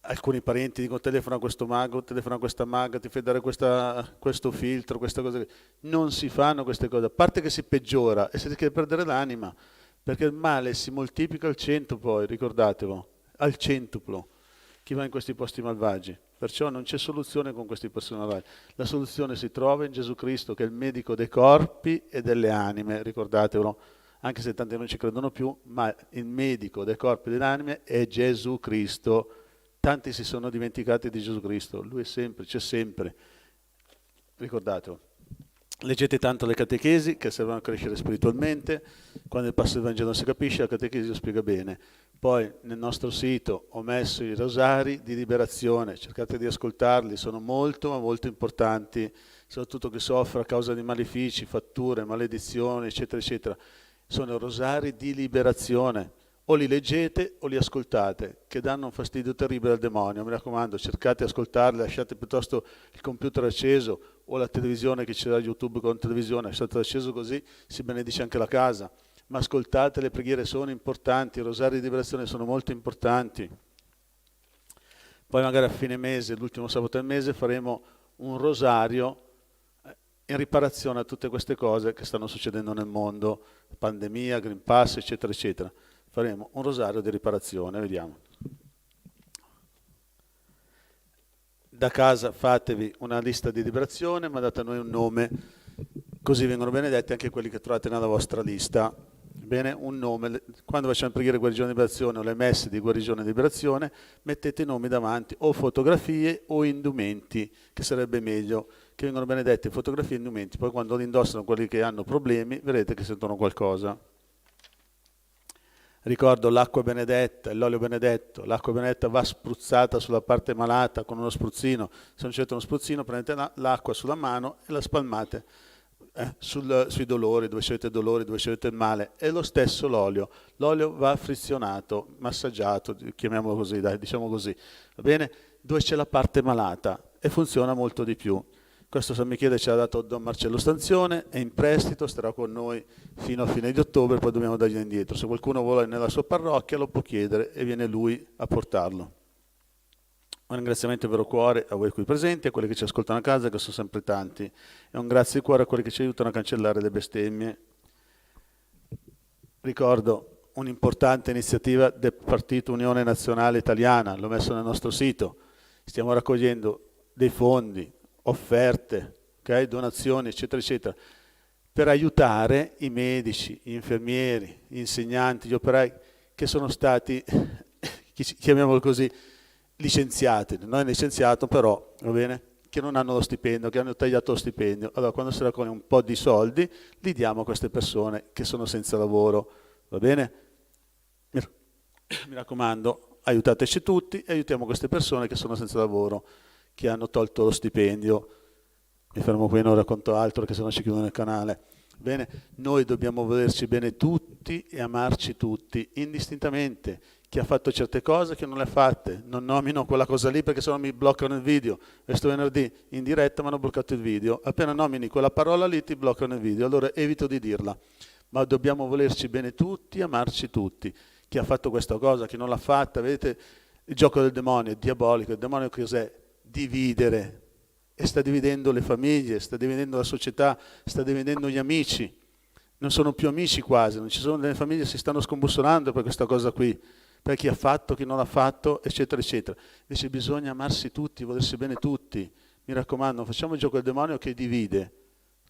Alcuni parenti dicono telefona a questo mago, telefona a questa maga, ti fai dare questo filtro, questa cosa. Non si fanno queste cose, a parte che si peggiora e si rischia di perdere l'anima, perché il male si moltiplica al 100 poi, ricordatelo, al centuplo, chi va in questi posti malvagi. Perciò non c'è soluzione con questi posti malvagi. La soluzione si trova in Gesù Cristo, che è il medico dei corpi e delle anime, ricordatelo, anche se tanti non ci credono più, ma il medico dei corpi e delle anime è Gesù Cristo. Tanti si sono dimenticati di Gesù Cristo, lui è sempre, c'è sempre, ricordatelo. Leggete tanto le catechesi che servono a crescere spiritualmente, quando il passo del Vangelo non si capisce la catechesi lo spiega bene. Poi nel nostro sito ho messo i rosari di liberazione, cercate di ascoltarli, sono molto ma molto importanti, soprattutto chi soffre a causa di malefici, fatture, maledizioni, eccetera, eccetera. Sono rosari di liberazione, o li leggete o li ascoltate, che danno un fastidio terribile al demonio. Mi raccomando, cercate di ascoltarli, lasciate piuttosto il computer acceso o la televisione, che c'era YouTube con televisione, lasciate acceso così si benedice anche la casa. Ma ascoltate, le preghiere sono importanti, i rosari di liberazione sono molto importanti. Poi magari a fine mese, l'ultimo sabato del mese, faremo un rosario in riparazione a tutte queste cose che stanno succedendo nel mondo, pandemia, Green Pass, eccetera, eccetera. Faremo un rosario di riparazione, vediamo. Da casa fatevi una lista di liberazione, mandate a noi un nome, così vengono benedetti anche quelli che trovate nella vostra lista. Bene, un nome, quando facciamo preghiere guarigione e liberazione o le messe di guarigione e liberazione, mettete i nomi davanti, o fotografie o indumenti, che sarebbe meglio, che vengono benedetti fotografie e indumenti, poi quando li indossano quelli che hanno problemi, vedrete che sentono qualcosa. Ricordo l'acqua benedetta e l'olio benedetto. L'acqua benedetta va spruzzata sulla parte malata con uno spruzzino. Se non c'è uno spruzzino, prendete l'acqua sulla mano e la spalmate sui dolori, dove avete dolori, dove avete il male. E lo stesso l'olio. L'olio va frizionato, massaggiato, chiamiamolo così, dai, diciamo così. Va bene? Dove c'è la parte malata e funziona molto di più. Questo San Michele ce l'ha dato Don Marcello Stanzione, è in prestito, starà con noi fino a fine di ottobre, poi dobbiamo darglielo indietro. Se qualcuno vuole nella sua parrocchia lo può chiedere e viene lui a portarlo. Un ringraziamento vero cuore a voi qui presenti, a quelli che ci ascoltano a casa, che sono sempre tanti, e un grazie di cuore a quelli che ci aiutano a cancellare le bestemmie. Ricordo un'importante iniziativa del Partito Unione Nazionale Italiana, l'ho messo nel nostro sito, stiamo raccogliendo dei fondi, offerte, okay, donazioni, eccetera, eccetera, per aiutare i medici, gli infermieri, gli insegnanti, gli operai che sono stati, chiamiamolo così, licenziati. Non è licenziato, però, va bene, che non hanno lo stipendio, che hanno tagliato lo stipendio. Allora, quando si raccoglie un po' di soldi, li diamo a queste persone che sono senza lavoro, va bene? Mi raccomando, aiutateci tutti e aiutiamo queste persone che sono senza lavoro, che hanno tolto lo stipendio. Mi fermo qui, non racconto altro, che sennò ci chiudono il canale. Bene, noi dobbiamo volerci bene tutti e amarci tutti, indistintamente. Chi ha fatto certe cose, chi non le ha fatte. Non nomino quella cosa lì perché sennò mi bloccano il video. Questo venerdì in diretta mi hanno bloccato il video. Appena nomini quella parola lì ti bloccano il video, allora evito di dirla. Ma dobbiamo volerci bene tutti e amarci tutti. Chi ha fatto questa cosa, chi non l'ha fatta, vedete, il gioco del demonio è diabolico. Il demonio cos'è? Dividere, e sta dividendo le famiglie, sta dividendo la società, sta dividendo gli amici. non sono più amici quasi, non ci sono, delle famiglie si stanno scombussolando per questa cosa qui, per chi ha fatto, chi non ha fatto, eccetera, eccetera. Invece bisogna amarsi tutti, volersi bene tutti. Mi raccomando, non facciamo il gioco del demonio che divide,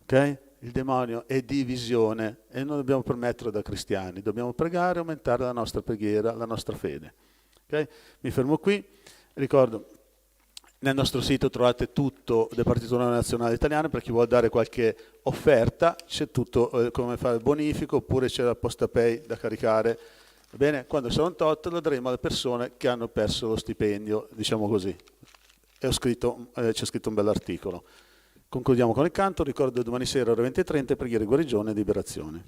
ok? Il demonio è divisione e non dobbiamo permetterlo da cristiani, dobbiamo pregare e aumentare la nostra preghiera, la nostra fede. Okay? Mi fermo qui, ricordo, nel nostro sito trovate tutto del Partito Unione Nazionale Italiana, per chi vuole dare qualche offerta, c'è tutto come fare il bonifico, oppure c'è la posta pay da caricare. Va bene? Quando sarà un tot lo daremo alle persone che hanno perso lo stipendio, diciamo così. E c'è scritto un bell'articolo. Concludiamo con il canto, ricordo domani sera ore 20:30, preghiere, guarigione e liberazione.